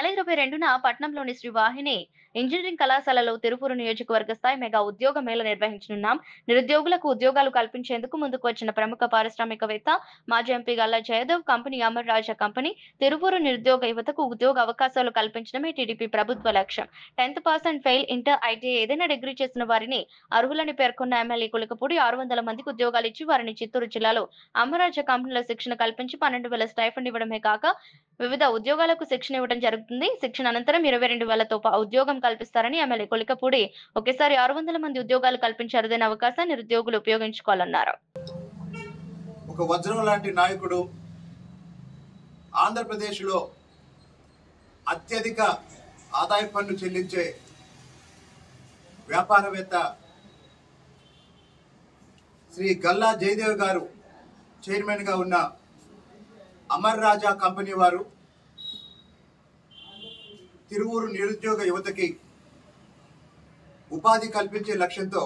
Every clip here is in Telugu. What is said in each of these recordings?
నెల 22న పట్నంలోని శ్రీ వాహిని ఇంజనీరింగ్ కళాశాలలో తిరుపూరు నియోజకవర్గ స్థాయి మెగా ఉద్యోగ మేళ నిర్వహించనున్నాం. నిరుద్యోగులకు ఉద్యోగాలు కల్పించేందుకు ముందుకు వచ్చిన ప్రముఖ పారిశ్రామికవేత్త, మాజీ ఎంపీ గల్లా జయదేవ్ కంపెనీ అమర్ రాజా కంపెనీ తిరుపూరు నిరుద్యోగ యువతకు ఉద్యోగ అవకాశాలు కల్పించడమే టీడీపీ ప్రభుత్వ లక్ష్యం. 10th pass and fail, inter, ITI ఏదైనా డిగ్రీ చేసిన వారిని అర్హులని పేర్కొన్న ఎమ్మెల్యే కులకపూడి 600 మందికి ఉద్యోగాలు ఇచ్చి వారిని చిత్తూరు జిల్లాలో అమర్ రాజా కంపెనీలో శిక్షణ కల్పించి 12,000 స్టైఫండ్ ఇవ్వడమే కాక వివిధ ఉద్యోగాలకు శిక్షణ ఇవ్వడం జరుగుతుంది. శిక్షణ అనంతరం 22,000తో ఉద్యోగం కల్పిస్తారని ఎమ్మెల్యే కొలికపూడి ఒకేసారి 600 మంది ఉద్యోగాలు కల్పించే అరుదైన అవకాశాన్ని నిరుద్యోగులు ఉపయోగించుకోవాలన్నారు. ఒక వజ్రం లాంటి నాయకుడు, ఆంధ్రప్రదేశ్లో అత్యధిక ఆదాయ పన్ను చెల్లించే వ్యాపారవేత్త శ్రీ గల్లా జయదేవ్ గారు చైర్మన్గా ఉన్న అమర్ రాజా కంపెనీ వారు తిరువూరు నిరుద్యోగ యువతకి ఉపాధి కల్పించే లక్ష్యంతో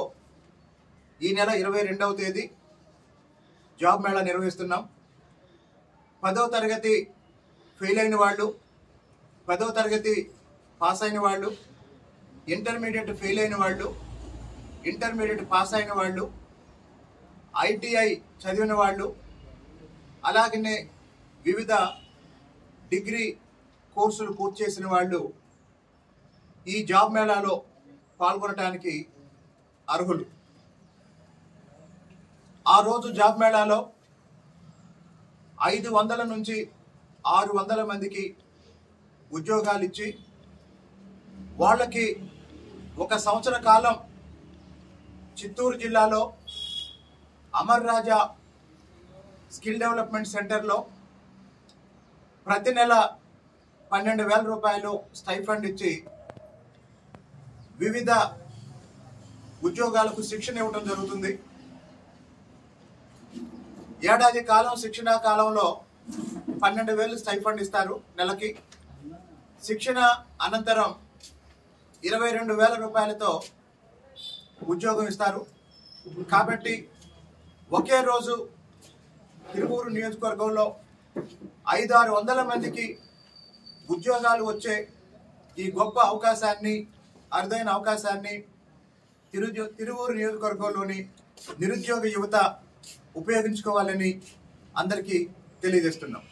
ఈ నెల 22వ తేదీ జాబ్ మేళా నిర్వహిస్తున్నాం. 10వ తరగతి ఫెయిల్ అయిన వాళ్ళు, 10వ తరగతి పాస్ అయిన వాళ్ళు, ఇంటర్మీడియట్ ఫెయిల్ అయిన వాళ్ళు, ఇంటర్మీడియట్ పాస్ అయిన వాళ్ళు, ఐటీఐ చదివిన వాళ్ళు, అలాగనే వివిధ డిగ్రీ కోర్సులు పూర్తి చేసిన వాళ్ళు ఈ జాబ్ మేళాలో పాల్గొనడానికి అర్హులు. ఆ రోజు జాబ్ మేళాలో 500 నుంచి 600 మందికి ఉద్యోగాలు ఇచ్చి వాళ్ళకి 1 సంవత్సర కాలం చిత్తూరు జిల్లాలో అమర్ రాజా స్కిల్ డెవలప్మెంట్ సెంటర్లో ప్రతి నెల 12,000 రూపాయలు స్టైఫండ్ ఇచ్చి వివిధ ఉద్యోగాలకు శిక్షణ ఇవ్వడం జరుగుతుంది. ఏడాది కాలం శిక్షణ కాలంలో 12,000 స్టైఫండ్ ఇస్తారు నెలకి. శిక్షణ అనంతరం 22,000 రూపాయలతో ఉద్యోగం ఇస్తారు. కాబట్టి ఒకే రోజు తిరువూరు నియోజకవర్గంలో 500-600 మందికి ఉద్యోగాలు వచ్చే ఈ గొప్ప అవకాశాన్ని, అరుదైన అవకాశాన్ని తిరువూరు నియోజకవర్గంలోని నిరుద్యోగ యువత ఉపయోగించుకోవాలని అందరికీ తెలియజేస్తున్నాం.